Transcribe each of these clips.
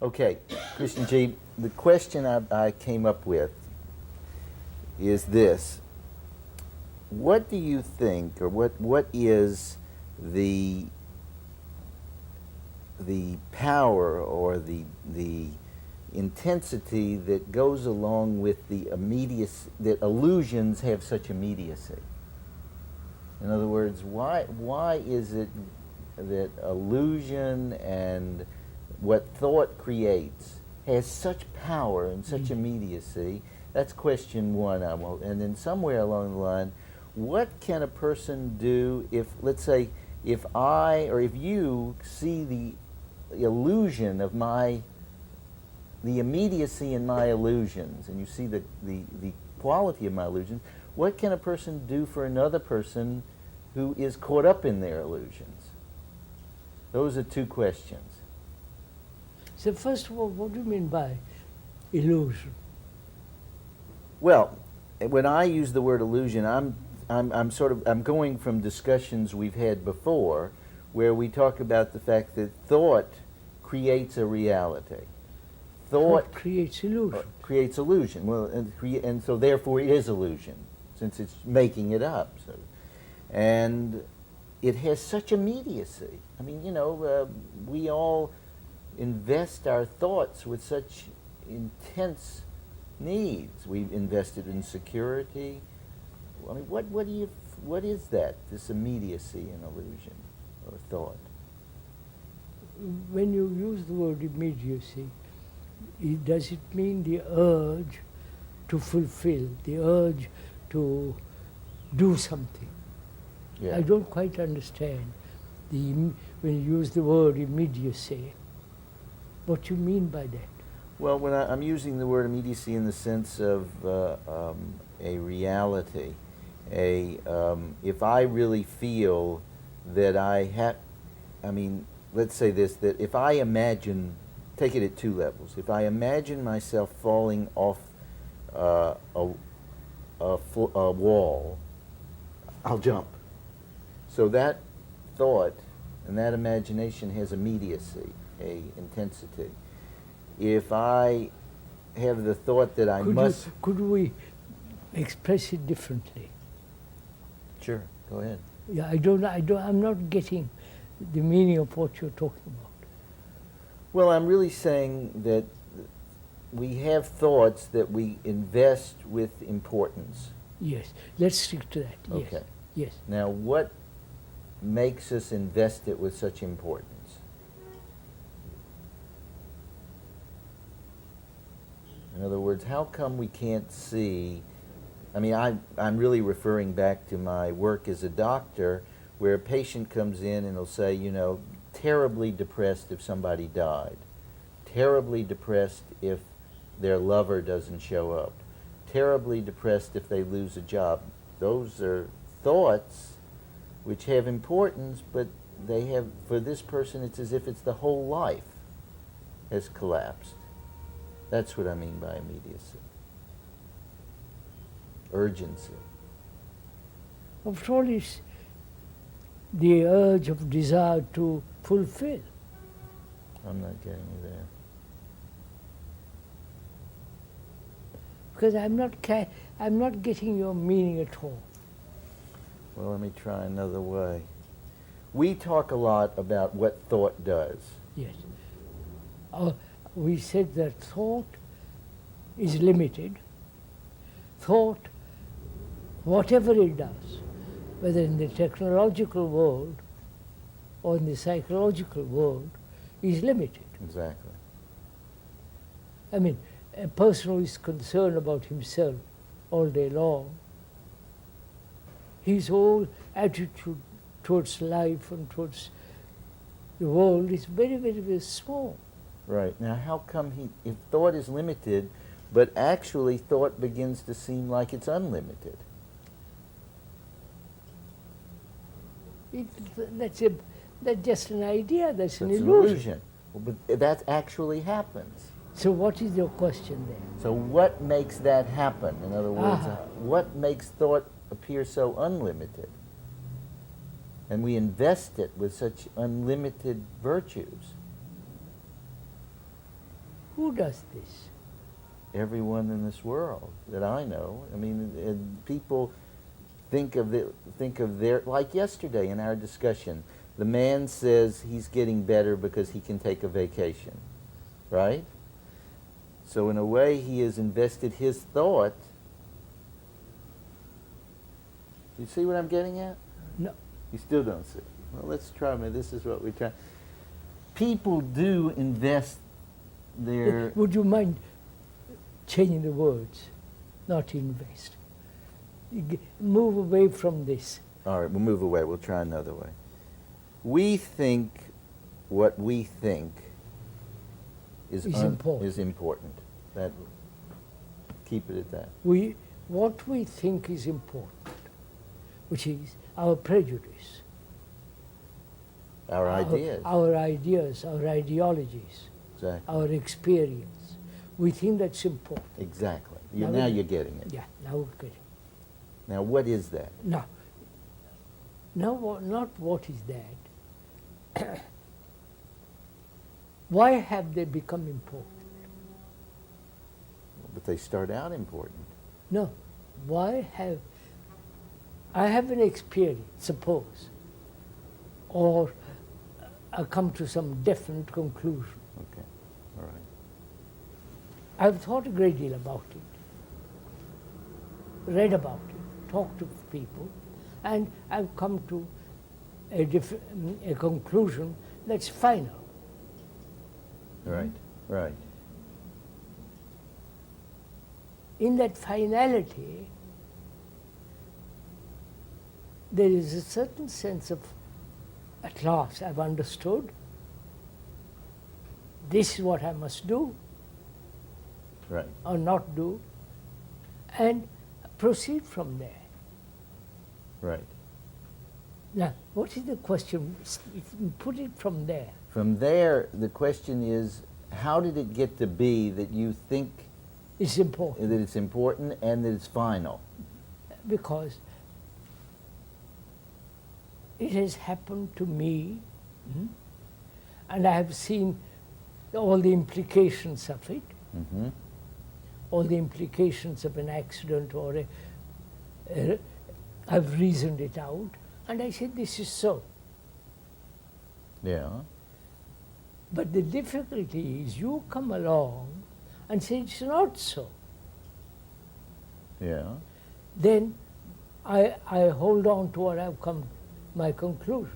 Okay, Krishnaji, the question I came up with is this. What do you think, or what is the power or the intensity that goes along with the immediacy, that illusions have such immediacy? In other words, why is it that illusion and what thought creates has such power and such immediacy? That's question one. And then somewhere along the line, what can a person do if, let's say, if I or if you see the illusion of the immediacy in my illusions, and you see the quality of my illusions, what can a person do for another person who is caught up in their illusions? Those are two questions. So first of all, what do you mean by illusion? Well, when I use the word illusion, I'm going from discussions we've had before, where we talk about the fact that thought creates a reality. Thought creates illusion. Creates illusion. Well, and so therefore it is illusion, since it's making it up. So, and it has such immediacy. I mean, we all invest our thoughts with such intense needs. We've invested in security. I mean, what is that? This immediacy in illusion or thought? When you use the word immediacy, does it mean the urge to fulfill, the urge to do something? Yeah. I don't quite understand when you use the word immediacy, what you mean by that. Well, when I'm using the word immediacy in the sense of a reality, if I really feel that let's say this, that if I imagine, take it at two levels, if I imagine myself falling off a wall, I'll jump. So that thought and that imagination has immediacy, a intensity. If I have the thought that I must... Could we express it differently? Sure, go ahead. Yeah, I'm not getting the meaning of what you're talking about. Well, I'm really saying that we have thoughts that we invest with importance. Yes, let's stick to that. Yes. Okay. Yes. Now, what makes us invest it with such importance? In other words, how come we can't see? I mean, I'm really referring back to my work as a doctor, where a patient comes in and will say, terribly depressed if somebody died, terribly depressed if their lover doesn't show up, terribly depressed if they lose a job. Those are thoughts which have importance, but they have, for this person, it's as if it's the whole life has collapsed. That's what I mean by immediacy. Urgency. After all, it's the urge of desire to fulfill. I'm not getting you there. Because I'm not getting your meaning at all. Well, let me try another way. We talk a lot about what thought does. Yes. We said that thought is limited. Thought, whatever it does, whether in the technological world or in the psychological world, is limited. Exactly. I mean, a person who is concerned about himself all day long, his whole attitude towards life and towards the world is very, very, very small. Right. Now, how come if thought is limited, but actually thought begins to seem like it's unlimited? That's just an idea, that's an It's illusion. Well, but that actually happens. So what is your question then? So what makes that happen? In other words, what makes thought appear so unlimited? And we invest it with such unlimited virtues. Who does this? Everyone in this world that I know. I mean, people think of their, like yesterday in our discussion, the man says he's getting better because he can take a vacation, right? So in a way, he has invested his thought. You see what I'm getting at? No. You still don't see. Well, let's try. This is what we're trying. People do invest their... Would you mind changing the words? Not invest. Move away from this. All right, we'll move away. We'll try another way. We think what we think is important. That, keep it at that. What we think is important, which is our prejudice. Our ideas. Our ideas, our ideologies, Exactly. our experience. We think that's important. Exactly. Now you're getting it. Yeah, now we're getting it. Now what is that? Now, not what is that. Why have they become important? But they start out important. No. Why have... I have an experience, suppose, or I come to some definite conclusion. Okay, all right. I've thought a great deal about it, read about it, talked to people, and I've come to a conclusion that's final. Right, right. In that finality, there is a certain sense of, at last, I've understood, this is what I must do, right, or not do, and proceed from there. Right. Now, what is the question? Put it from there. From there, the question is, how did it get to be that you think It's important. that it's important and that it's final? Because it has happened to me, and I have seen all the implications of it, all the implications of an accident or I've reasoned it out, and I said, this is so. Yeah. But the difficulty is you come along and say it's not so. Yeah. Then I hold on to what I've come, my conclusion.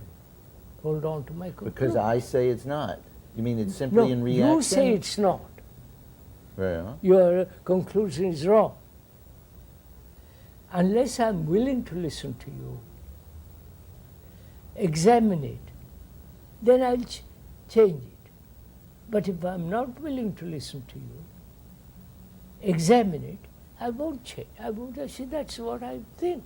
Hold on to my conclusion. Because I say it's not. You mean it's simply in reaction? You say it's not. Yeah. Your conclusion is wrong. Unless I'm willing to listen to you, examine it, then I'll change it. But if I'm not willing to listen to you, examine it, I won't change. I say that's what I think.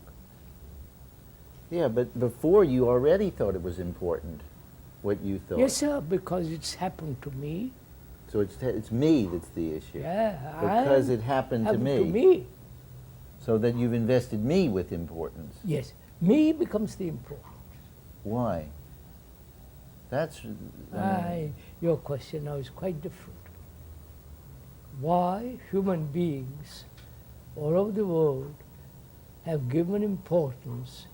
Yeah, but before you already thought it was important, what you thought. Yes, sir, because it's happened to me. So it's me that's the issue. Yeah, because it happened to me. To me. So that you've invested me with importance. Yes, me becomes the important. Why? That's... your question now is quite different. Why human beings all over the world have given importance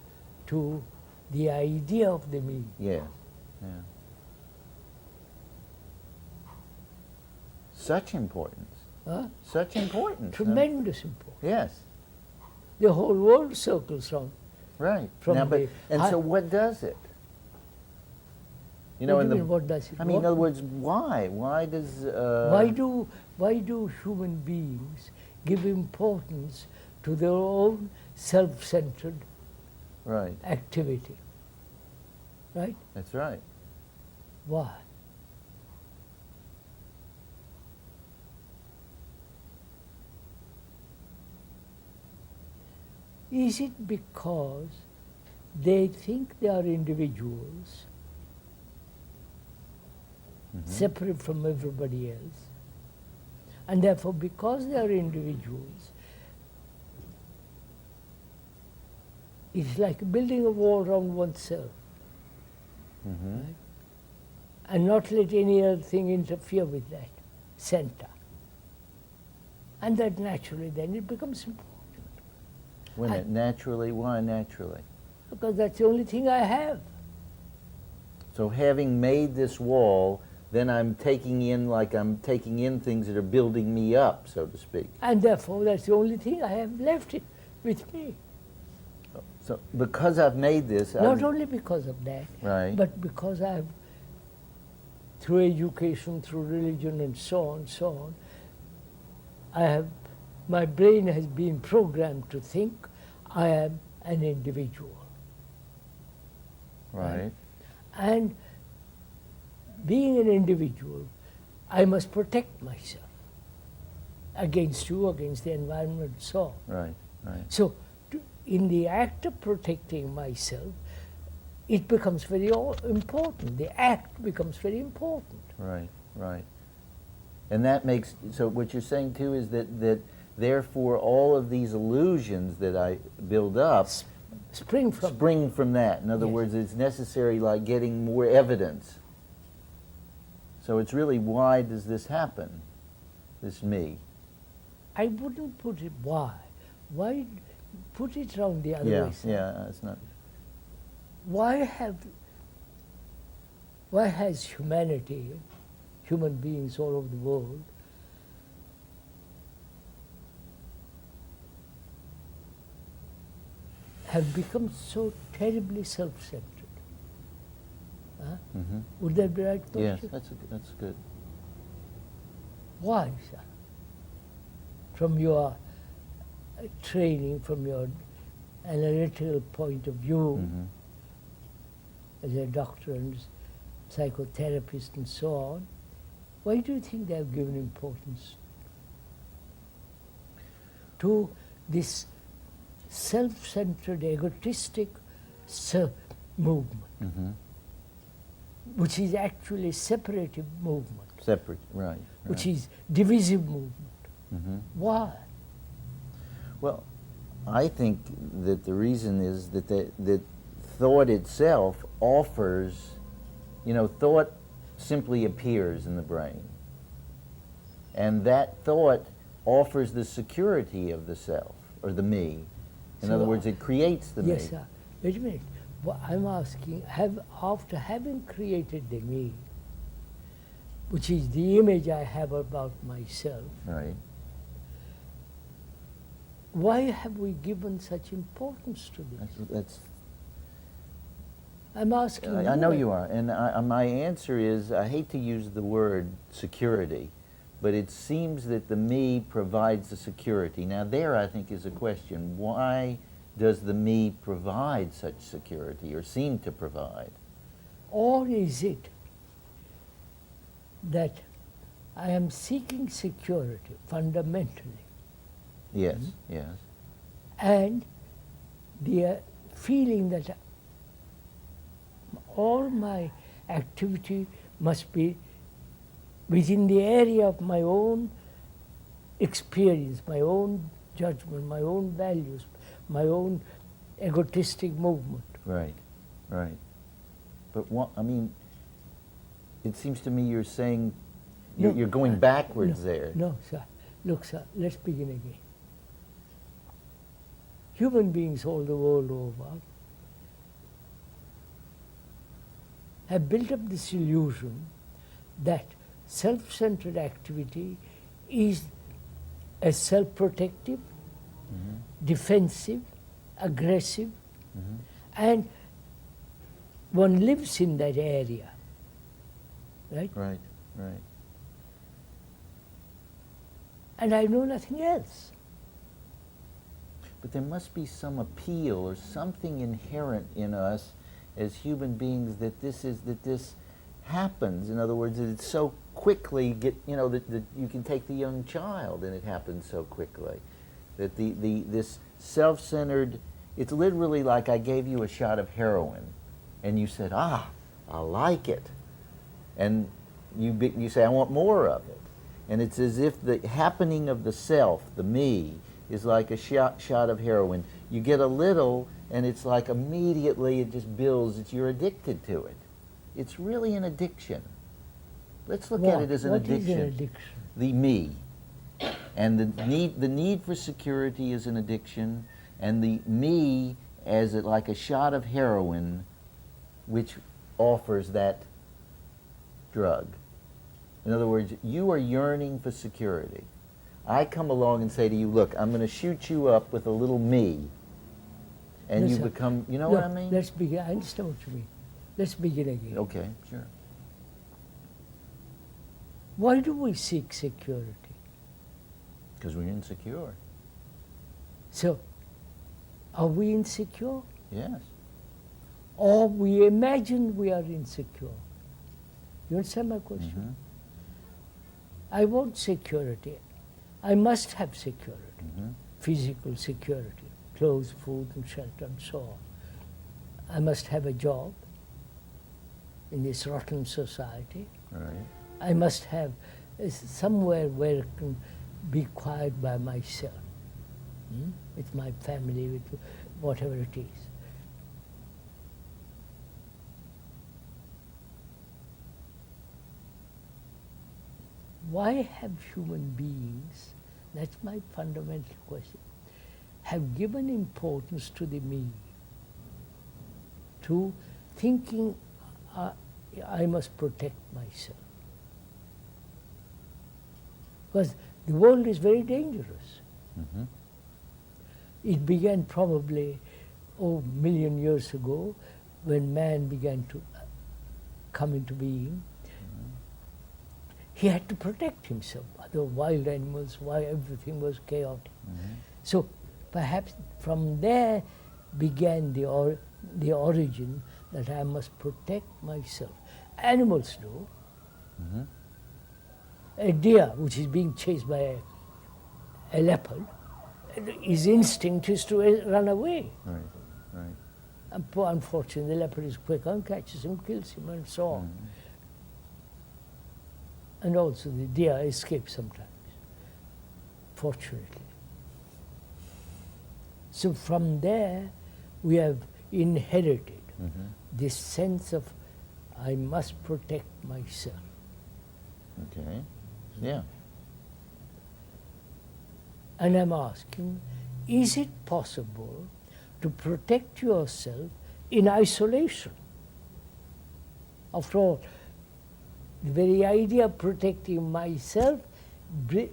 to the idea of the me. Yeah, yeah. Such importance. Huh? Such importance. Tremendous importance. Yes. The whole world circles on. Right. From now, so what does it? You know, what do you mean, what does it? I mean, in other words, why? Why does... Why do human beings give importance to their own self-centered activity? Right? That's right. Why? Is it because they think they are individuals, separate from everybody else, and therefore because they are individuals, it's like building a wall around oneself, right? And not let any other thing interfere with that. center. And that naturally then it becomes important. Wait a minute, naturally? Why naturally? Because that's the only thing I have. So having made this wall, then I'm taking in things that are building me up, so to speak. And therefore that's the only thing I have left it with me. So because I've made this, Not only because of that, right. but because I've, through education, through religion and so on, my brain has been programmed to think I am an individual. Right. And being an individual, I must protect myself against you, against the environment, and so on. Right, right. So, in the act of protecting myself, it becomes very important. The act becomes very important. Right, right. And that makes, so what you're saying too is that therefore all of these illusions that I build up Spring from that. In other Yes. words, it's necessary like getting more evidence. So it's really, why does this happen, this me? I wouldn't put it why. Why put it around the other way? Yeah, it's not. Why has humanity, human beings all over the world, have become so terribly self-centered? Huh? Mm-hmm. Would that be right? Yes, question? that's good. Why, sir? From your training, from your analytical point of view, Mm-hmm. as a doctor and psychotherapist and so on, why do you think they have given importance to this self-centered, egotistic movement, Mm-hmm. which is actually separative movement, Separate, right. which is divisive movement? Mm-hmm. Why? Well, I think that the reason is that that thought itself offers, thought simply appears in the brain. And that thought offers the security of the self, or the me. In So, other words, it creates the me. Yes, sir. Wait a minute. Well, I'm asking, after having created the me, which is the image I have about myself, Right. why have we given such importance to this? That's I'm asking I know you are. And my answer is, I hate to use the word security, but it seems that the me provides the security. Now there, I think, is a question. Why does the me provide such security, or seem to provide? Or is it that I am seeking security fundamentally, Yes, yes. and the feeling that all my activity must be within the area of my own experience, my own judgment, my own values, my own egotistic movement? Right, right. But it seems to me you're saying, No, you're going backwards there. No, sir. Look, sir, let's begin again. Human beings all the world over have built up this illusion that self-centered activity is a self-protective, defensive, aggressive, and one lives in that area, right? Right, right. And I know nothing else. But there must be some appeal or something inherent in us as human beings that this happens. In other words, that it's so quickly that you can take the young child and it happens so quickly. That this self-centered, it's literally like I gave you a shot of heroin and you said, I like it. And you say, I want more of it. And it's as if the happening of the self, the me, is like a shot of heroin. You get a little, and it's like immediately it just builds. You're addicted to it. It's really an addiction. let's look at it as an What is addiction. an addiction? The me. And the need for security is an addiction, and the me as like a shot of heroin which offers that drug. In other words, you are yearning for security. I come along and say to you, look, I'm going to shoot you up with a little me, and No, you sir. become, you know No, what I mean? Let's begin. I understand what you mean. Let's begin again. Okay, sure. Why do we seek security? Because we're insecure. So, are we insecure? Yes. Or we imagine we are insecure? You understand my question? I want security. I must have security. Physical security, clothes, food, and shelter, and so on. I must have a job in this rotten society. Right. I must have somewhere where I can be quiet by myself, with my family, with whatever it is. Why have human beings, that's my fundamental question, have given importance to the me, to thinking I must protect myself? Because the world is very dangerous. It began probably, a million years ago, when man began to come into being. He had to protect himself. The wild animals, why everything was chaotic. So perhaps from there began the origin that I must protect myself. Animals do. A deer which is being chased by a leopard, his instinct is to run away. Right, right. And unfortunately, the leopard is quick and catches him, kills him, and so on. And also the deer escapes sometimes, fortunately. So from there, we have inherited this sense of I must protect myself. Okay. Yeah. And I'm asking, is it possible to protect yourself in isolation? After all, the very idea of protecting myself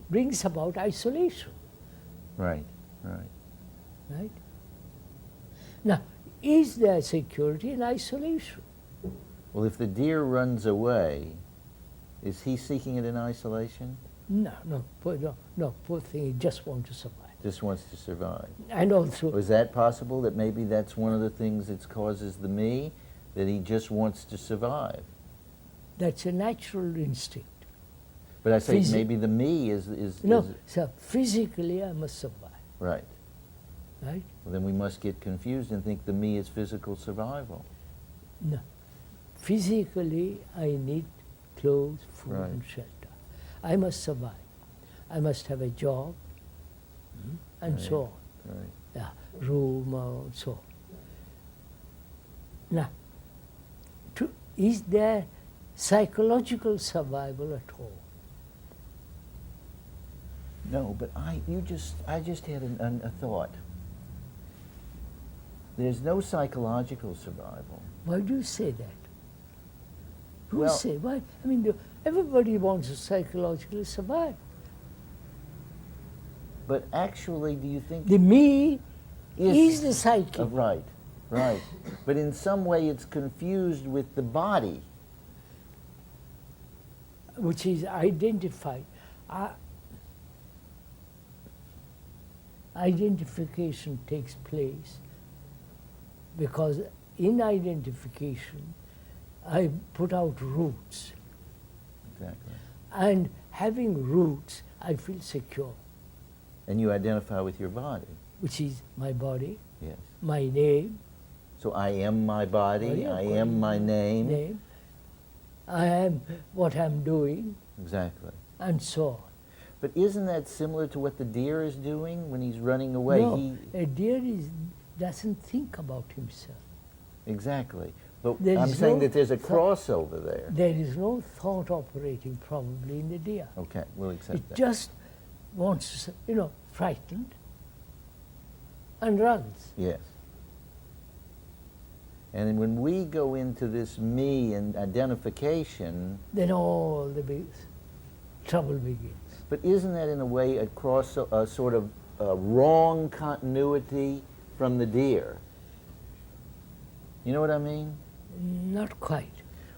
brings about isolation. Right, right. Right? Now, is there security in isolation? Well, if the deer runs away, is he seeking it in isolation? No, poor thing, he just wants to survive. Just wants to survive. And also, Is that possible, that maybe that's one of the things that causes the me, that he just wants to survive? that's a natural instinct. But I say Physi- maybe the me is So physically I must survive, right. right? Well, then we must get confused and think the me is physical survival. No. Physically I need clothes, food, Right. and shelter. I must survive. I must have a job, and so on. Right. Yeah, room, and so on. Now, is there psychological survival at all? No, but I just had a thought. There's no psychological survival. Why do you say that? Who Well- say why? I mean, everybody wants to psychologically survive. But actually, do you think The me is the psyche. right, right. But in some way, it's confused with the body. Which is identified. Identification takes place because in identification I put out roots, Exactly. and having roots I feel secure, And you identify with your body. which is my body, Yes. my name, So I am my body. I body, am my name. I am what I'm doing, Exactly. and so on. But isn't that similar to what the deer is doing when he's running away? No, a deer doesn't think about himself. Exactly. But There I'm is saying no that there's a thought- crossover there. There is no thought operating probably in the deer. Okay, we'll accept It that. just wants, frightened and runs. Yes. And then when we go into this me and identification, Then all the trouble begins. but isn't that in a way a sort of wrong continuity from the deer? You know what I mean? Not quite.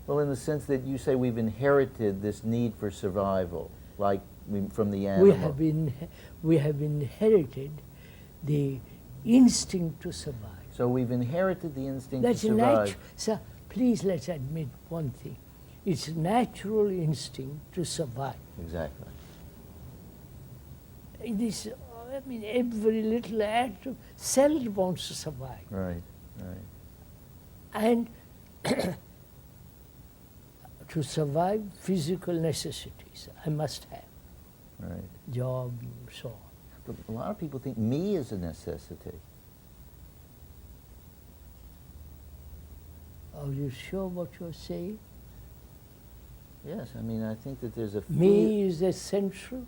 Well, in the sense that you say we've inherited this need for survival, like from the animal. We have inherited the instinct to survive. So we've inherited the instinct That's to survive. natural. Sir, please let's admit one thing. It's natural instinct to survive. Exactly. It is, every little atom cell wants to survive. Right, right. And to survive physical necessities, I must have Right. job, so on. But a lot of people think me is a necessity. Are you sure what you're saying? Yes, I think that there's a Me is essential.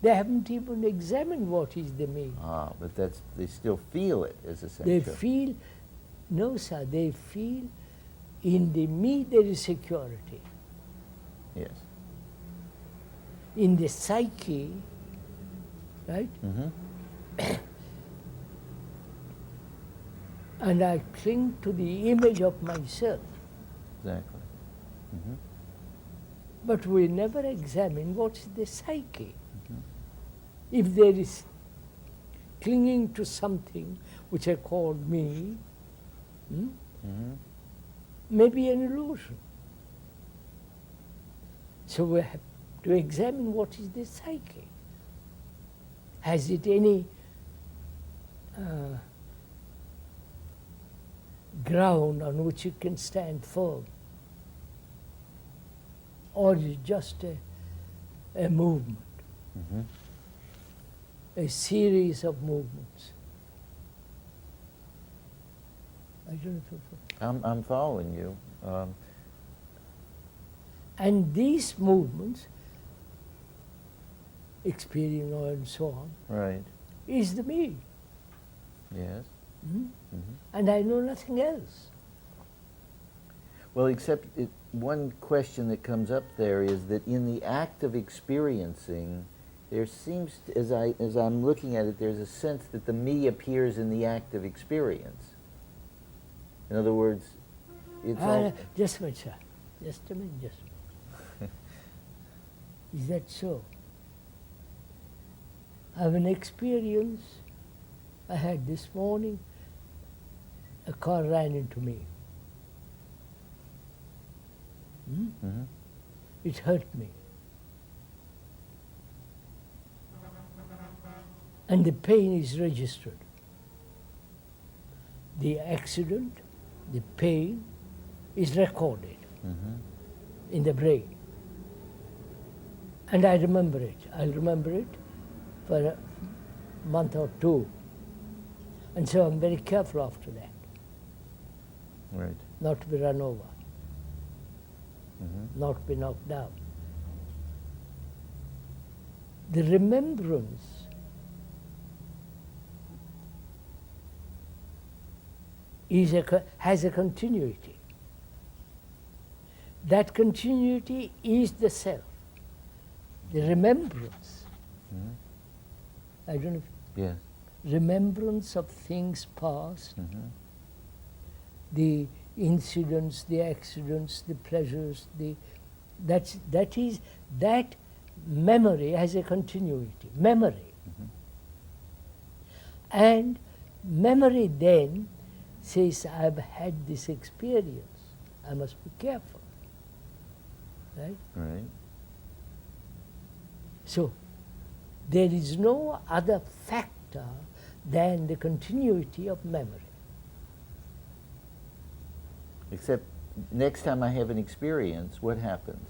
They haven't even examined what is the me. but they still feel it as essential. They feel, no sir, they feel in the me there is security. Yes. In the psyche, right? Mm-hmm. And I cling to the image of myself. Exactly. Mm-hmm. But we never examine what is the psyche. Mm-hmm. If there is clinging to something which I call me, Mm-hmm. maybe an illusion. So we have to examine what is the psyche. Has it any ground on which it can stand firm? Or is it just a movement, Mm-hmm. a series of movements? I don't know if I'm following you. And these movements, experience and so on, Right. is the me. Yes. Mhm. Mm-hmm. And I know nothing else. Well, except one question that comes up there is that in the act of experiencing, there seems, as I'm looking at it, there's a sense that the me appears in the act of experience. In other words, it's all... Just a minute, sir. Just a minute, just a minute. Is that so? I have an experience I had this morning. A car ran into me. Mm-hmm. It hurt me. And the pain is registered. The accident, the pain is recorded Mm-hmm. in the brain. And I remember it. I'll remember it for a month or two. And so I'm very careful after that, Right. not to be run over, Mm-hmm. not be knocked down. The remembrance has a continuity. That continuity is the self. The remembrance, Mm-hmm. I don't know if Yes. remembrance of things past, Mm-hmm. the incidents, the accidents, the pleasures, that memory has a continuity. Memory. Mm-hmm. And memory then says, I've had this experience. I must be careful. Right? Right. So there is no other factor than the continuity of memory. Except next time I have an experience, what happens?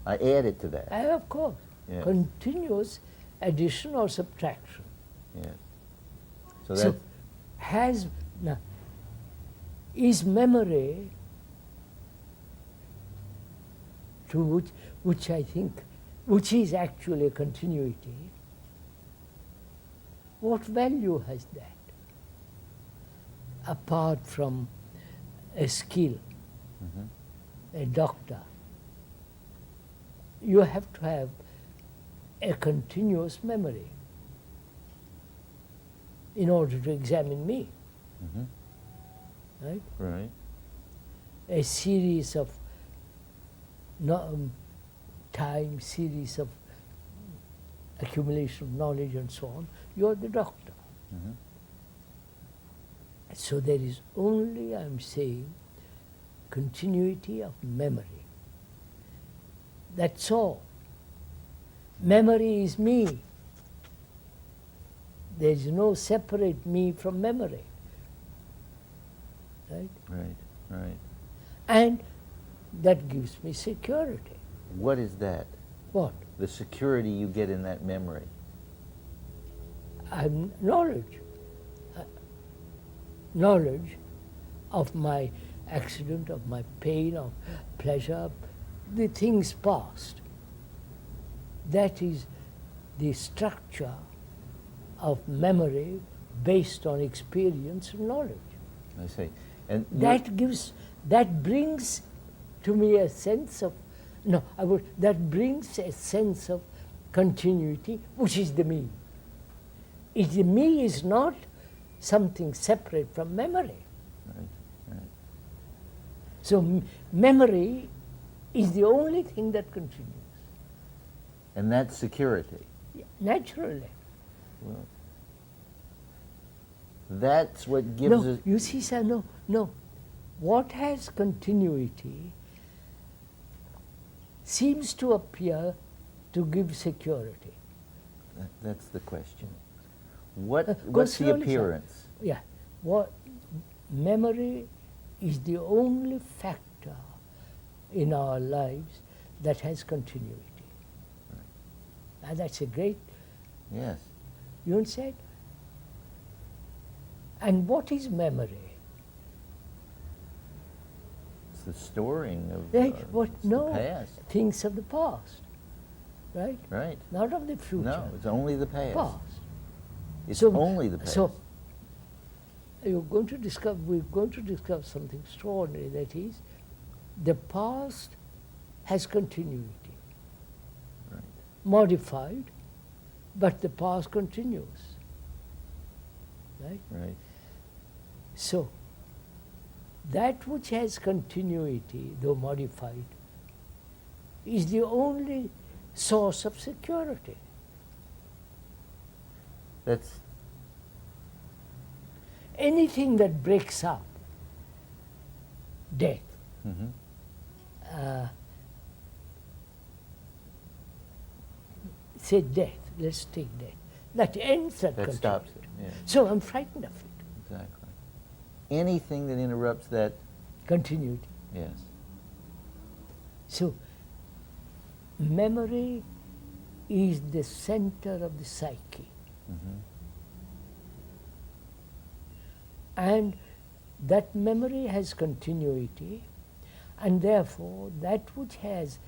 I add it to that. Of course, Yes. continuous addition or subtraction. Yes. So So that's is memory to which I think, which is actually a continuity, what value has that? Apart from a skill, a doctor, you have to have a continuous memory in order to examine me. Right? Right. A series of time, series of accumulation of knowledge and so on, you're the doctor. So there is only, I'm saying, continuity of memory. That's all. Memory is me. There is no separate me from memory. Right? Right. Right. And that gives me security. What is that? What? The security you get in that memory. Knowledge. Knowledge of my accident, of my pain, of pleasure, the things past. That is the structure of memory based on experience and knowledge. I see. And that brings to me a sense of, that brings a sense of continuity, which is the me. The me is not something separate from memory. Right, right. So memory is the only thing that continues. And that's security. Naturally. Well, that's what gives us. You see, sir, no. What has continuity seems to appear to give security. That's the question. What's the appearance? Yeah. What memory is the only factor in our lives that has continuity. Right. Now that's a great. Yes. You understand? And what is memory? It's the storing of the past. Things of the past, right? Right. Not of the future. No, it's only the past. It's So- only the past. So we're going to discover something extraordinary. That is, the past has continuity, Right. modified, but the past continues. Right? Right. So that which has continuity, though modified, is the only source of security. That's Anything that breaks up, death, say death, let's take death, that ends that continuity. stops it. Yeah. So I'm frightened of it. Exactly. Anything that interrupts that. Continuity. Yes. So memory is the center of the psyche. And that memory has continuity, and therefore that which has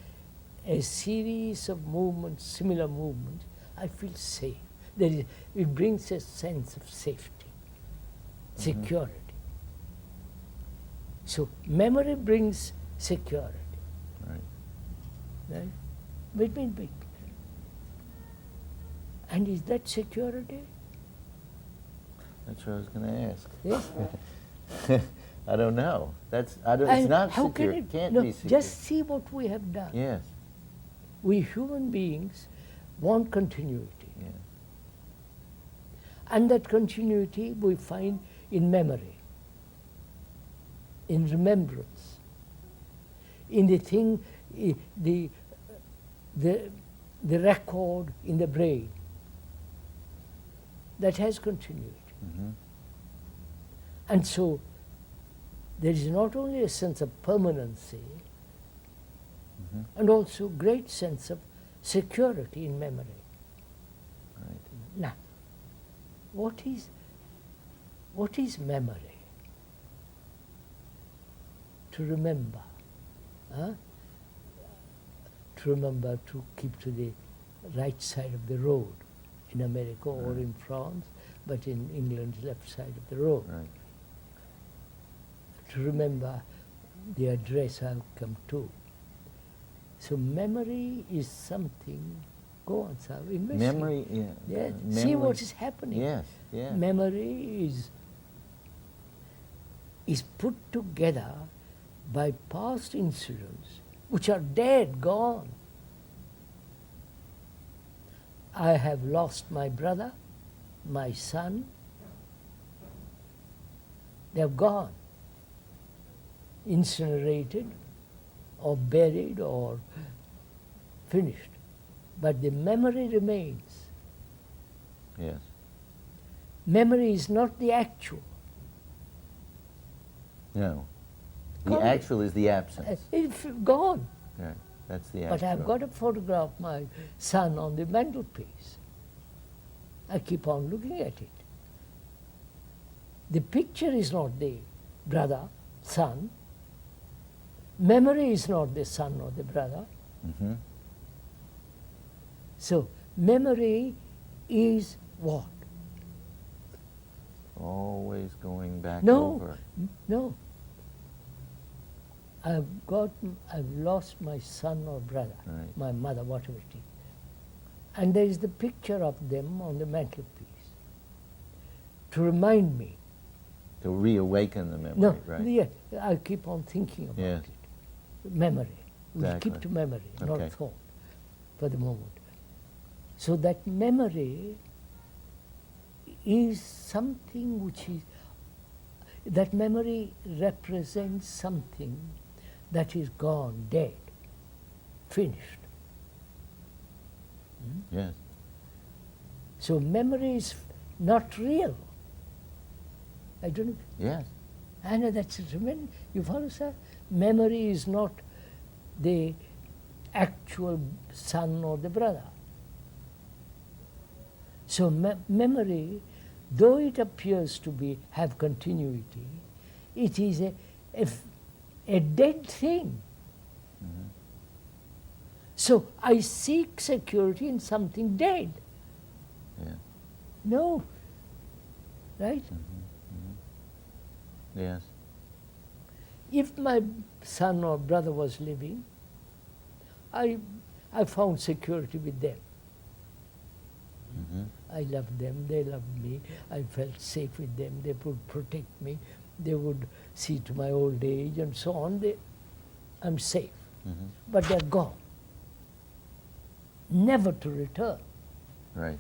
a series of movements, similar movements, I feel safe. It brings a sense of safety, security. So memory brings security. Right. Right? And is that security? That's what I was going to ask. Yes. I don't know. It's And not how secure. can it Can't no, be secure. just see what we have done. Yes. We human beings want continuity. Yeah. And that continuity we find in memory, in remembrance, in the thing, the record in the brain that has continuity. And so there is not only a sense of permanency, and also great sense of security in memory. Right. Now, what is memory? To remember. Huh? to remember to keep to the right side of the road in America or in France, but in England, left side of the road. Right. To remember the address I've come to. So memory is something, go on, sir, investigate. Memory, yeah. Yes. Memory, See what is happening. Yes, yeah. Memory is put together by past incidents which are dead, gone. I have lost my brother, my son. They have gone, incinerated or buried or finished. But the memory remains. Yes. Memory is not the actual. No. The Gone. actual is the absence. It's gone. Right. That's the But actual. I've got to photograph my son on the mantelpiece. I keep on looking at it. The picture is not the brother, son. Memory is not the son or the brother. Mm-hmm. So memory is what? Always going back No, over. no. I've lost my son or brother, Right. my mother, whatever it is. And there is the picture of them on the mantelpiece to remind me. To reawaken the memory, No, right? yeah, I keep on thinking about Yes. it. Memory. We Exactly. keep to memory, Okay. not thought, for the moment. So that memory is something which is, that memory represents something that is gone, dead, finished. Yes. So memory is not real. I don't know. Yes. I know that's it. You follow, sir? Memory is not the actual son or the brother. So memory, though it appears to have continuity, it is a dead thing. Mm-hmm. So I seek security in something dead. Yeah. No. Right? Yes. If my son or brother was living, I found security with them. Mm-hmm. I loved them, they loved me, I felt safe with them, they would protect me, they would see to my old age and so on. I'm safe. Mm-hmm. But they're gone, never to return. Right.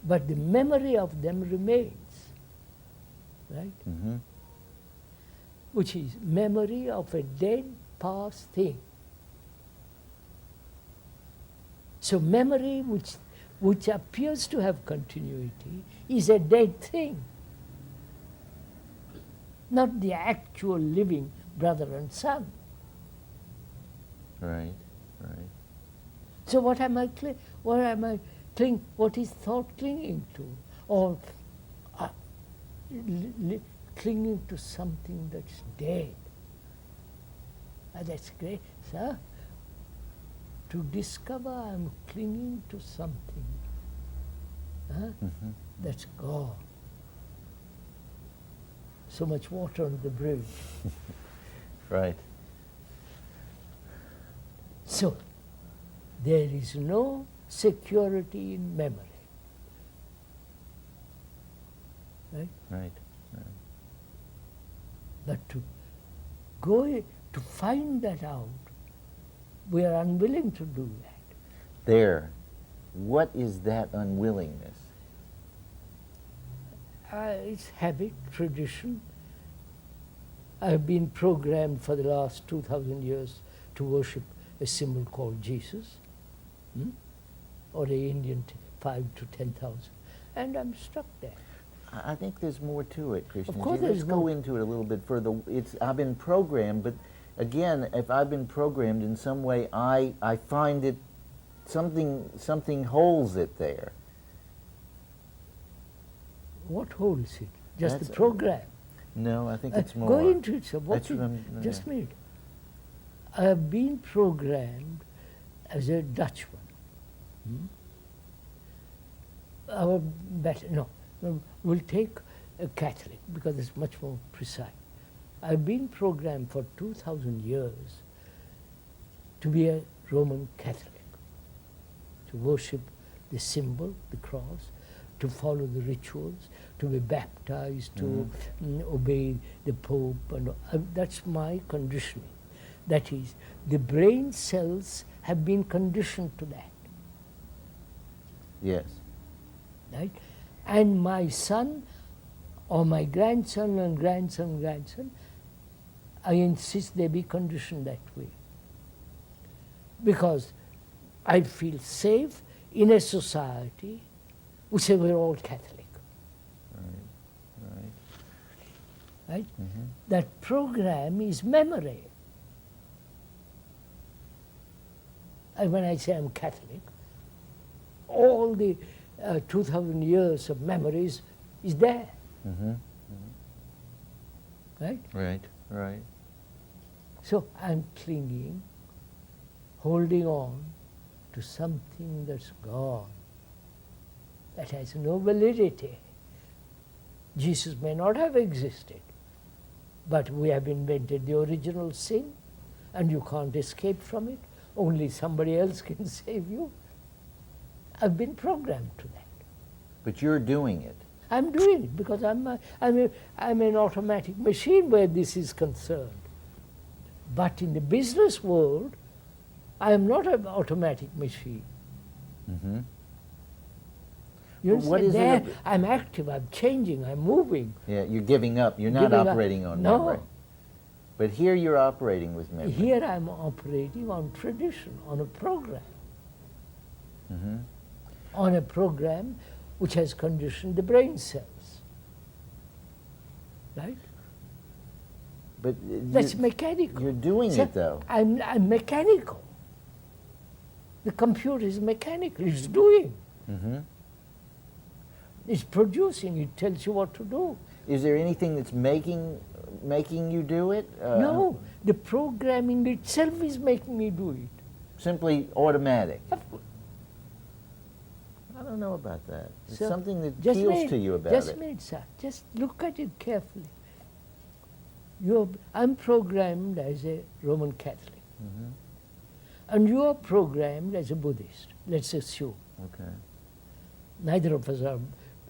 But the memory of them remains, right? Mm-hmm. Which is memory of a dead past thing. So memory which appears to have continuity is a dead thing, not the actual living brother and son. Right. Right. So what is thought clinging to? Or clinging to something that's dead. That's great, sir. To discover I'm clinging to something Mm-hmm. that's gone. So much water on the bridge. Right. So there is no security in memory. Right? Right. But to find that out, we are unwilling to do that. There. What is that unwillingness? It's habit, tradition. I've been programmed for the last 2,000 years to worship a symbol called Jesus, or the Indian 5 to 10,000, and I'm stuck there. I think there's more to it, Krishna. Of course Let's there's go more. into it a little bit further. I've been programmed, but again, if I've been programmed in some way, I find it something holds it there. What holds it? Just That's- the program. No, I think it's more. Go into it, sir. That's what I'm- Just yeah. a minute. I have been programmed as a Dutchman. Our better, no, we'll take a Catholic because it's much more precise. I've been programmed for 2,000 years to be a Roman Catholic, to worship the symbol, the cross, to follow the rituals, to be baptized, to obey the Pope. And that's my conditioning. That is, the brain cells have been conditioned to that. Yes. Right? And my son or my grandson and grandson, I insist they be conditioned that way. Because I feel safe in a society which say we're all Catholic. Right? That program is memory. And when I say I'm Catholic, all the 2,000 years of memories is there. Right? Right. So I'm clinging, holding on to something that's gone, that has no validity. Jesus may not have existed, but we have invented the original sin, and you can't escape from it. Only somebody else can save you. I've been programmed to that. But you're doing it. I'm doing it because I'm an automatic machine where this is concerned. But in the business world, I am not an automatic machine. You But what understand? is it There, ab- I'm active, I'm changing, I'm moving. Yeah, you're giving up. You're not Giving up. operating on No. memory. But here you're operating with memory. Here I'm operating on tradition, on a program. On a program which has conditioned the brain cells. Right? But That's mechanical. you're doing So it though. I'm mechanical. The computer is mechanical. It's doing. It's producing. It tells you what to do. Is there anything that's making you do it? No, the programming itself is making me do it. Simply automatic. Of course. I don't know about that. It's So, something that just appeals wait, to you about just it. wait, sir. Just look at it carefully. I'm programmed as a Roman Catholic. And you are programmed as a Buddhist, let's assume. Okay. Neither of us are,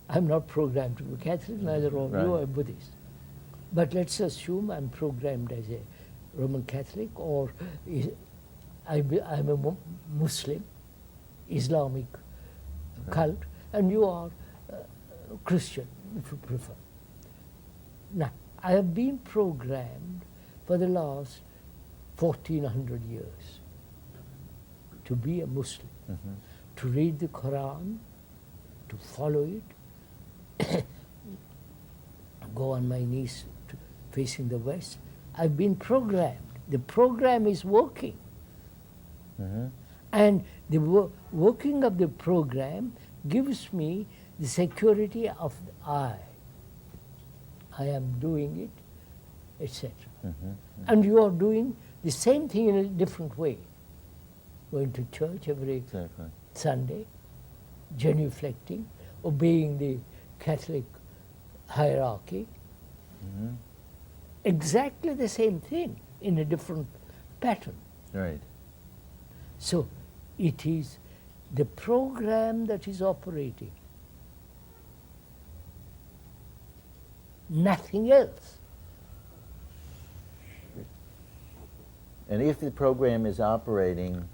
I'm not programmed to be Catholic, neither of you Right. are Buddhist. But let's assume I'm programmed as a Roman Catholic, or I'm a Muslim, Islamic cult, and you are Christian, if you prefer. Now, I have been programmed for the last 1400 years to be a Muslim, to read the Quran, to follow it, go on my knees facing the West. I've been programmed. The program is working. And the working of the program gives me the security of the I am doing it, etc. And you are doing the same thing in a different way. Going to church every Sunday, genuflecting, obeying the Catholic hierarchy. Exactly the same thing in a different pattern. Right. So it is the program that is operating, nothing else. And if the program is operating,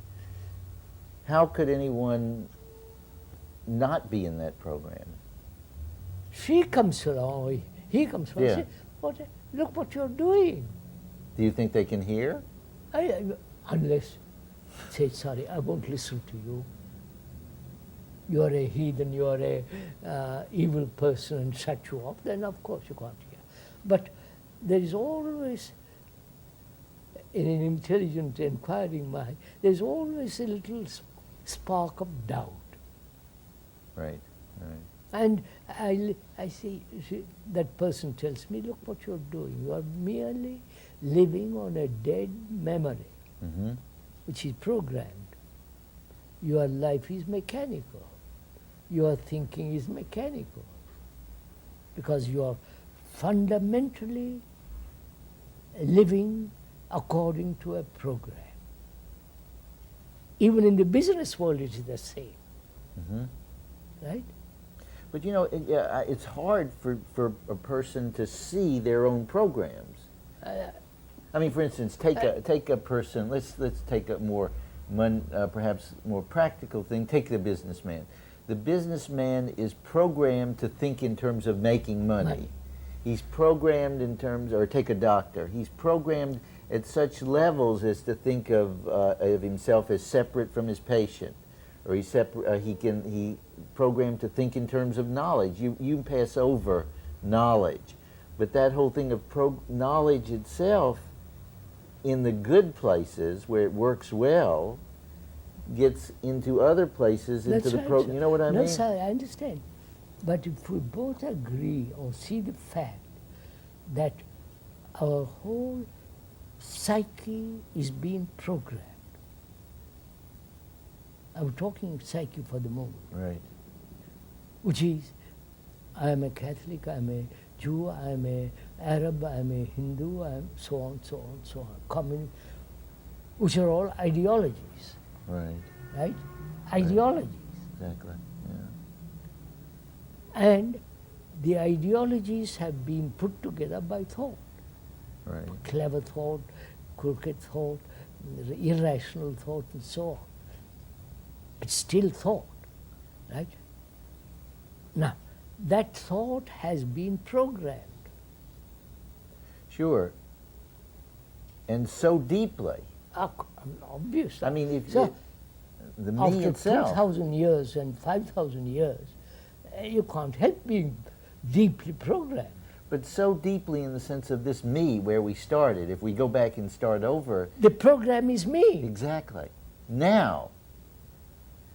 how could anyone not be in that program? She comes along, he comes along, Yeah. say, look what you're doing. Do you think they can hear? Unless, say, sorry, I won't listen to you. You're a heathen, you're a evil person, and shut you off, then of course you can't hear. But there is always, in an intelligent, inquiring mind, there's always a little spark of doubt. Right. And I see, that person tells me, look what you're doing. You are merely living on a dead memory, which is programmed. your life is mechanical. Your thinking is mechanical. Because you are fundamentally living according to a program. Even in the business world it is the same. Mm-hmm. Right? But you know, it's hard for a person to see their own programs. I mean, for instance, take a person. Let's take a more perhaps more practical thing. Take the businessman. The businessman is programmed to think in terms of making money. He's programmed in terms, or take a doctor. He's programmed at such levels as to think of himself as separate from his patient, or he's programmed to think in terms of knowledge. You pass over knowledge, but that whole thing of knowledge itself, in the good places where it works well, gets into other places, into the you know what I mean? No, sir, I understand. But if we both agree or see the fact that our whole psyche is being programmed. I'm talking psyche for the moment. Right. Which is, I am a Catholic, I'm a Jew, I'm a Arab, I'm a Hindu, I'm so on, so on, so on. Communist, which are all ideologies. Right. Right? Ideologies. Exactly. Yeah. And the ideologies have been put together by thought. Right. Clever thought, crooked thought, irrational thought, and so on. It's still thought, right? Now, that thought has been programmed. Sure. And so deeply. Obviously. I mean, if so, the me after itself. 2,000 years and 5,000 years, you can't help being deeply programmed. But so deeply in the sense of this me where we started. If we go back and start over. The program is me. Exactly. Now,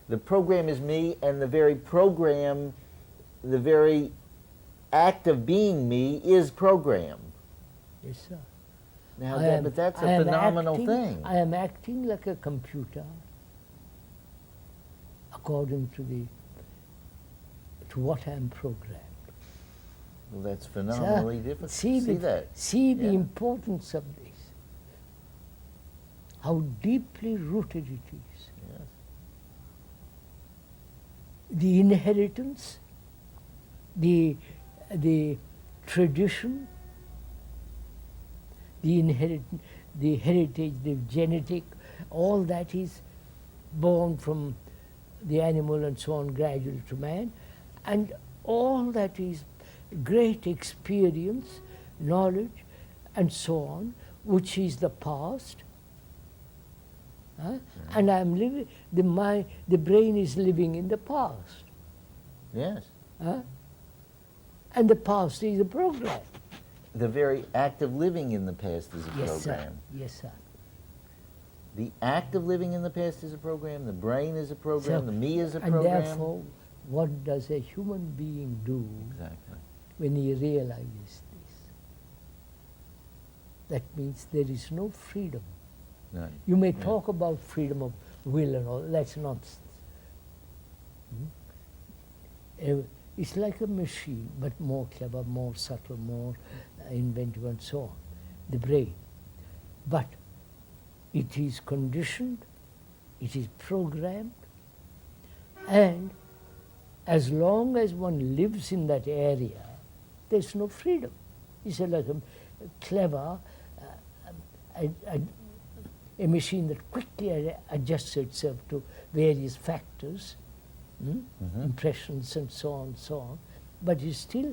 the program is me, and the very program, the very act of being me is programmed. Yes, sir. Now, but that's a phenomenal thing. I am acting like a computer according to what I am programmed. Well, that's phenomenally difficult. See the importance of this. How deeply rooted it is. Yes. The inheritance, the tradition, the heritage, the genetic, all that is born from the animal and so on gradually to man, and all that is great experience, knowledge, and so on, which is the past. And I am living. The brain is living in the past. Yes. And the past is a program. The very act of living in the past is a Yes, program. sir. Yes, sir. The act of living in the past is a program. The brain is a program. So, the me is a and program. therefore, what does a human being do Exactly. when he realizes this? That means there is no freedom. None. You may talk about freedom of will and all, that's nonsense. It's like a machine, but more clever, more subtle, more inventive, and so on, the brain. But it is conditioned, it is programmed, and as long as one lives in that area, there's no freedom. It's like a clever, a machine that quickly adjusts itself to various factors, impressions and so on, but it's still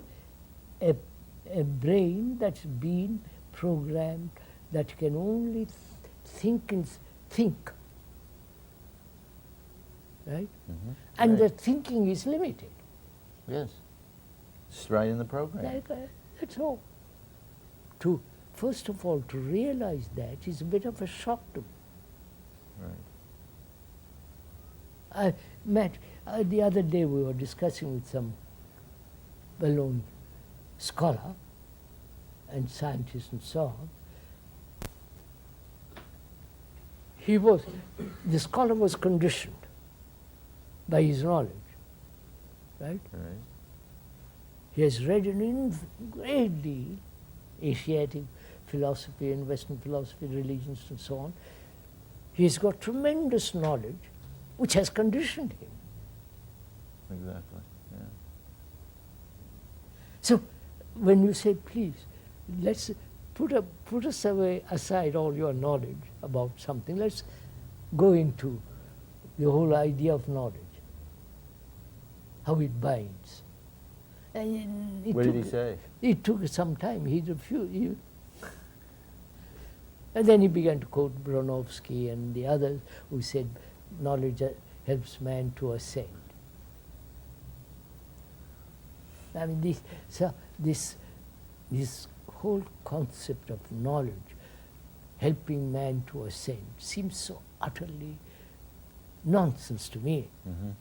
a brain that's been programmed that can only think, right? And Right. the thinking is limited. Yes. It's right in the program. That's all. First of all, to realize that is a bit of a shock to me. Right. Matt, the other day we were discussing with some well-known scholar and scientist and so on. The scholar was conditioned by his knowledge, right? Right. He has read an great deal, Asiatic philosophy and Western philosophy, religions and so on. He has got tremendous knowledge which has conditioned him. Exactly. Yeah. So when you say, please, let's put aside all your knowledge about something, let's go into the whole idea of knowledge, how it binds. And What did he say? It took some time. He refused. And then he began to quote Bronowski and the others who said knowledge helps man to ascend. I mean, this whole concept of knowledge helping man to ascend seems so utterly nonsense to me. Mm-hmm.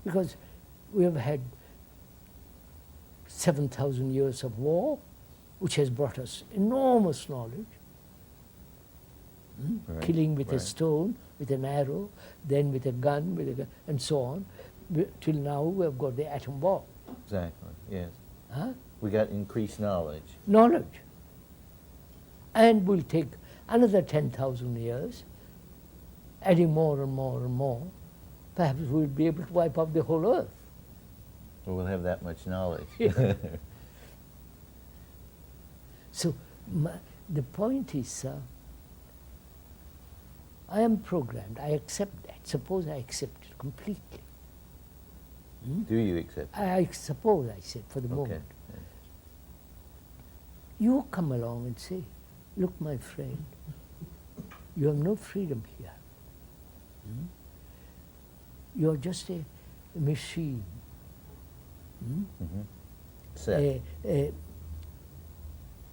Because we have had 7,000 years of war, which has brought us enormous knowledge. Right, Killing with a right. stone, with an arrow, then with a gun, and so on. Till now we have got the atom bomb. Exactly. Yes. Huh? We got increased knowledge. Knowledge. And will take another 10,000 years, adding more and more and more. Perhaps we'll be able to wipe out the whole earth. We'll have that much knowledge. Yeah. So the point is, I am programmed. I accept that. Suppose I accept it completely. Do you accept it? I suppose I said for the Okay. moment. Yeah. You come along and say, look, my friend, you have no freedom here. You are just a machine. Mm-hmm. Set. A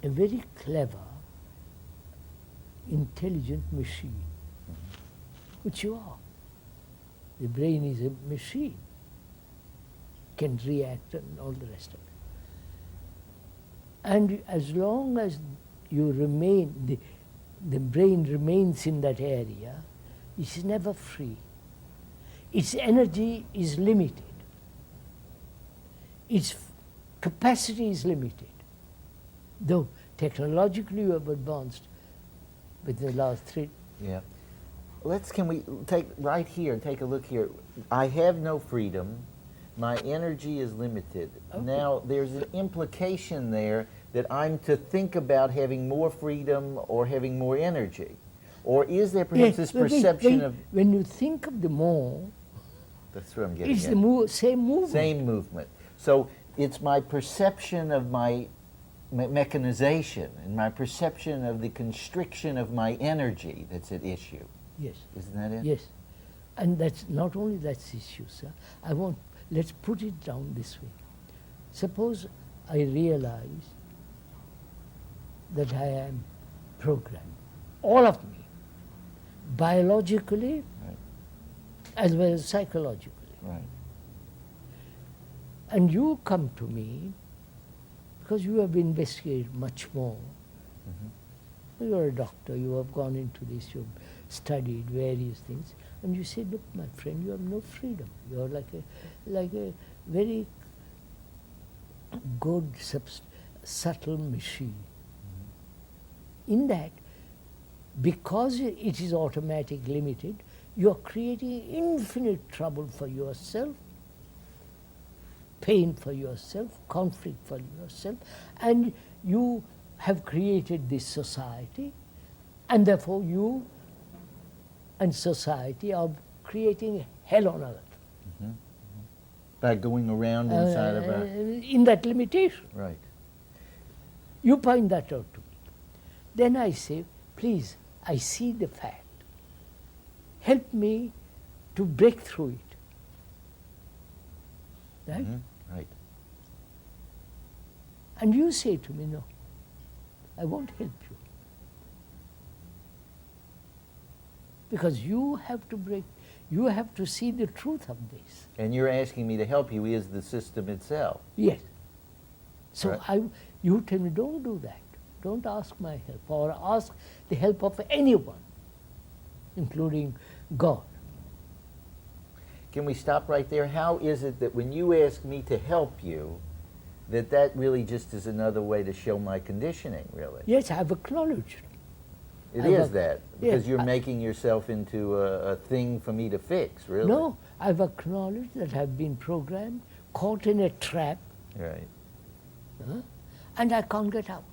very clever, intelligent machine, which you are. The brain is a machine, can react and all the rest of it. And as long as you remain, the brain remains in that area, it is never free. Its energy is limited. Its capacity is limited. Though technologically you have advanced within the last 3. Yeah. Can we take right here and take a look here? I have no freedom. My energy is limited. Okay. Now, there's an implication there that I'm to think about having more freedom or having more energy. Or is there perhaps this perception of... When you think of the more, That's what I'm getting it's at. the same movement. Same movement. So it's my perception of my mechanization and my perception of the constriction of my energy that's at issue. Yes. Isn't that it? Yes. And that's not only that's issue, sir. Let's put it down this way. Suppose I realize that I am programmed, all of me, biologically Right. as well as psychologically. Right. And you come to me because you have investigated much more. Mm-hmm. You're a doctor, you have gone into this, you've studied various things, and you say, look, my friend, you have no freedom. You're like a very good, subtle machine. Mm-hmm. In that, because it is automatic limited, you're creating infinite trouble for yourself, pain for yourself, conflict for yourself, and you have created this society, and therefore you and society are creating hell on earth. Mm-hmm. Mm-hmm. By going around inside of our... In that limitation. Right. You point that out to me. Then I say, please, I see the fact. Help me to break through it. Right? Mm-hmm. Right. And you say to me, no, I won't help you. Because you have to see the truth of this. And you're asking me to help you is the system itself. Yes. So Right. you tell me, don't do that. Don't ask my help or ask the help of anyone, including God. can we stop right there? How is it that when you ask me to help you, that really just is another way to show my conditioning, really? Yes, I've acknowledged. It I've is ac- that, yes, because you're making yourself into a thing for me to fix, really. No, I've acknowledged that I've been programmed, caught in a trap, Right. and I can't get out.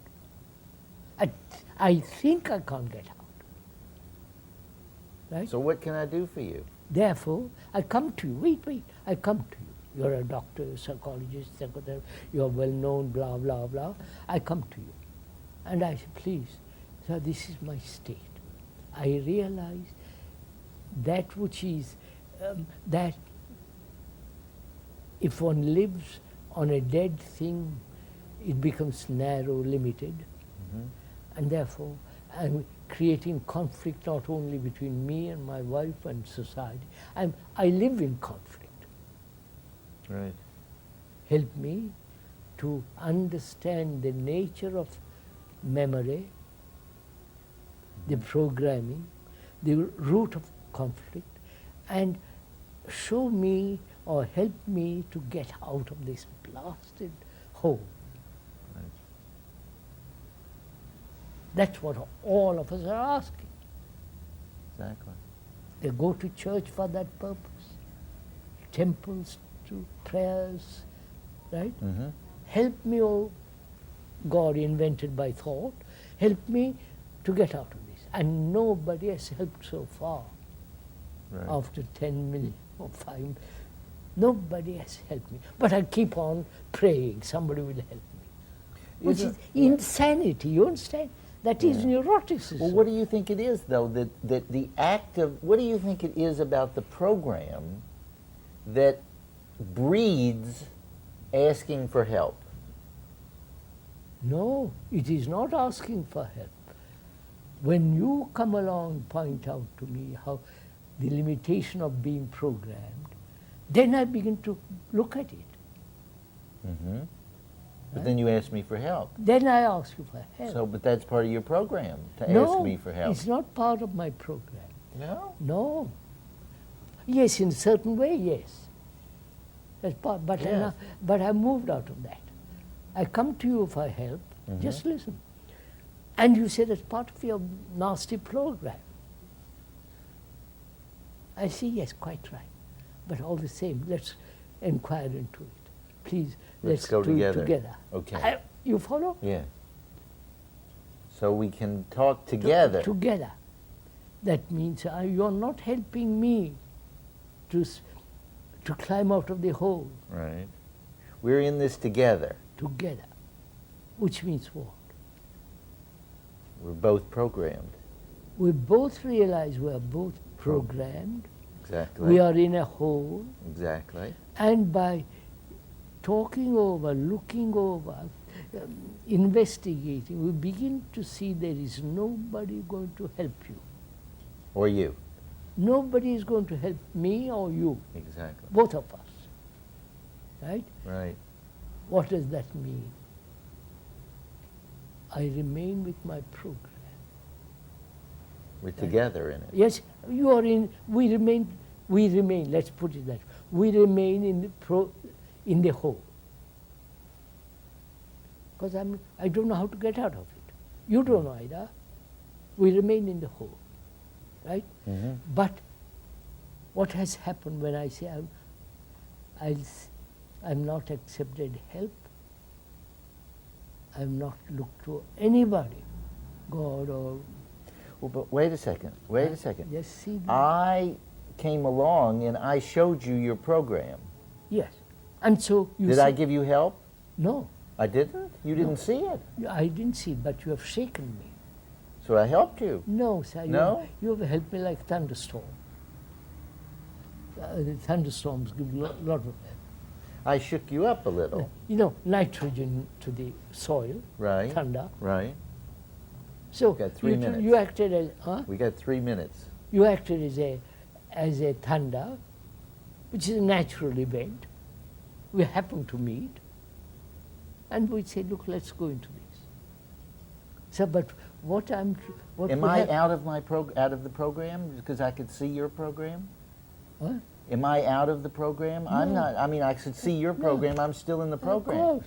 I think I can't get out. Right? So what can I do for you? Therefore, I come to you. Wait, I come to you. You're a doctor, psychologist, psychotherapist, you're well known, blah, blah, blah. I come to you. And I say, please, so this is my state. I realize that which is, that if one lives on a dead thing, it becomes narrow, limited. And therefore, I'm creating conflict not only between me and my wife and society. I live in conflict. Right. Help me to understand the nature of memory, the programming, the root of conflict, and show me or help me to get out of this blasted hole. Right. That's what all of us are asking. Exactly. They go to church for that purpose, temples to prayers, right? Mm-hmm. Help me, oh God invented by thought, help me to get out of this. And nobody has helped so far. Right. After 10 million or 5, nobody has helped me. But I keep on praying, somebody will help me. Which is insanity, you understand? That is neuroticism. Well, what do you think it is, though, that the act of, what do you think it is about the program that breeds asking for help? No, it is not asking for help. When you come along, point out to me how the limitation of being programmed, then I begin to look at it. Mm-hmm. But then you ask me for help. Then I ask you for help. So, but that's part of your program, to No, ask me for help. it's not part of my program. No? No. Yes, in a certain way, yes. That's part, but, Yes. but I moved out of that. I come to you for help, just listen. And you say that's part of your nasty program. I say, yes, quite right. But all the same, let's inquire into it. Please, let's go do together. it together. Okay. You follow? Yeah. So we can talk together. Together. That means you're not helping me to climb out of the hole. Right. We're in this together. Together. Which means what? We're both programmed. We both realize we are both programmed. Exactly. We are in a hole. Exactly. And by talking over, looking over, investigating, we begin to see there is nobody going to help you. Or you. Nobody is going to help me or you, Exactly. both of us. Right? Right. What does that mean? I remain with my program. We're together in it. Yes, you are in, we remain, let's put it that way. We remain in the hole. Because I don't know how to get out of it. You don't know either. We remain in the hole, right? Mm-hmm. But what has happened when I say I'm not accepted help, I'm not looked to anybody, God or... Well, but wait a second. Wait a second. Yes, see. I came along and I showed you your program. Yes. And so you Did say, I give you help? No, I didn't? You didn't see it. I didn't see, but you have shaken me. So I helped you. No, sir. No? You have helped me like thunderstorm. The thunderstorms give a lot of help. I shook you up a little. You know, nitrogen to the soil, Right. thunder. Right. So Got 3 minutes. you acted as We got 3 minutes. you acted as a thunder, which is a natural event. We happen to meet, and we say, look, let's go into this. So, but what Am would I hap- out of the program because I could see your program? Huh? Am I out of the program? I'm No. not. I mean, I could see your program. I'm still in the program. Of course.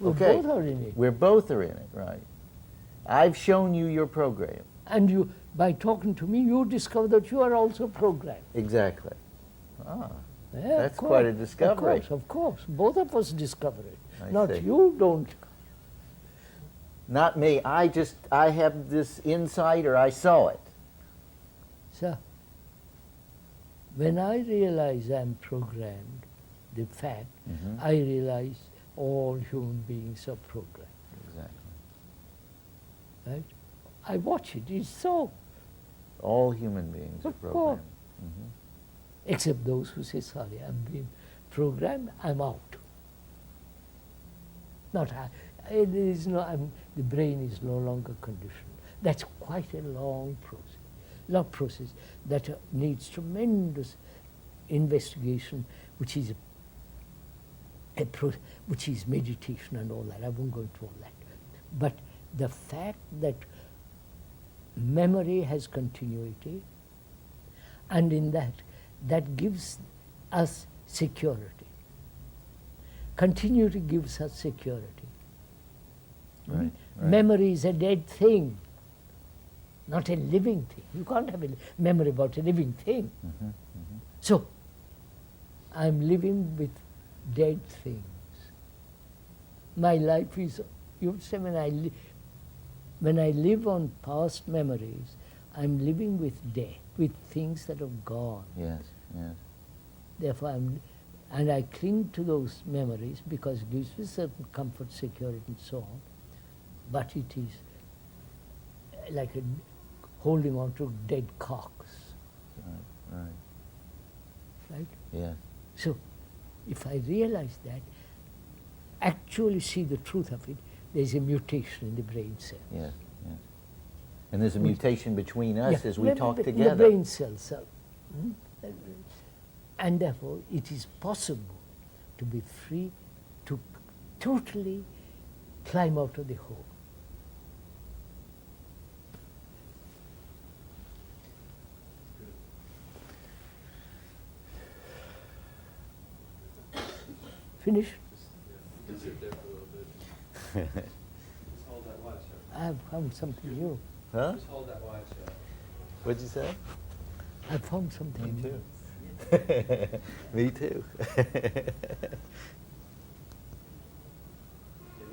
We Okay. both are in it. We're both are in it, right? I've shown you your program. And you, by talking to me, you discover that you are also programmed. Exactly. Ah, Yeah, That's of course. quite a discovery. Of course. Both of us discover it. I Not see. you don't. not me. I have this insight, or I saw it. So, when I realize I'm programmed, the fact, Mhm. I realize all human beings are programmed. Exactly. Right? I watch it. It's so. All human beings are Of course. programmed. Mhm. Except those who say, sorry, I'm being programmed, I'm out. Not I. There is no, the brain is no longer conditioned. That's quite a long process that needs tremendous investigation, which is which is meditation and all that. I won't go into all that. But the fact that memory has continuity, and in that gives us security. Continuity gives us security. Right, right. Memory is a dead thing, not a living thing. You can't have a memory about a living thing. Mhm. So, I'm living with dead things. My life is, you would say, when I live on past memories, I'm living with death, with things that have gone. Yes, yes. Therefore, and I cling to those memories because it gives me certain comfort, security, and so on. But it is like holding on to dead cocks, Right. right? Yeah. So, if I realize that, actually see the truth of it, there's a mutation in the brain cells. Yes. Yes. And there's a mutation between us Yeah, as we talk the together. brain cells are, and therefore it is possible to be free to totally climb out of the hole. Finish? Just sit there for a little bit. Just hold that wide shut. I have found something new. Huh? Just hold that wide shut. What'd you say? I found something new. Me too. Okay,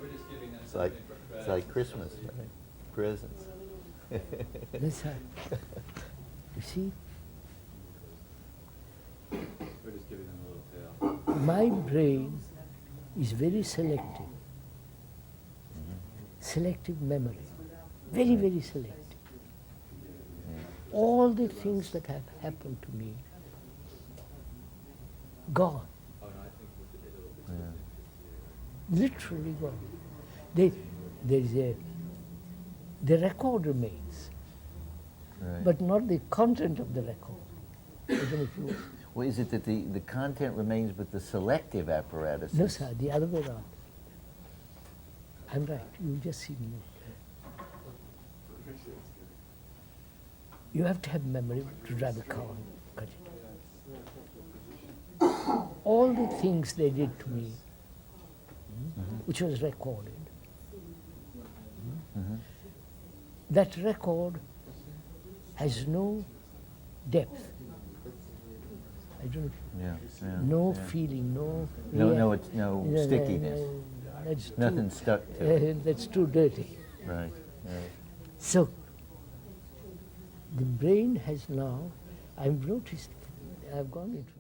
we're just giving them It's like something for it's credit. like Christmas, right? Presents. Listen, you see, We're just giving them a little tail. my brain is very selective. Selective memory. Very, very selective. All the things that have happened to me, gone. Oh, no, I think it'll be Literally gone. The record remains, Right. but not the content of the record. I don't know if you, Well, is it that the content remains, but the selective apparatus? no, sir, the other way around. I'm right, you just see me. You have to have memory to drive a car and cut it. All the things they did to me, which was recorded, that record has no depth. I don't know, Yeah, yeah. no yeah. feeling, no... No stickiness. That's too, Nothing stuck to it. that's too dirty. Right, right. So, the brain has now, I've noticed, I've gone into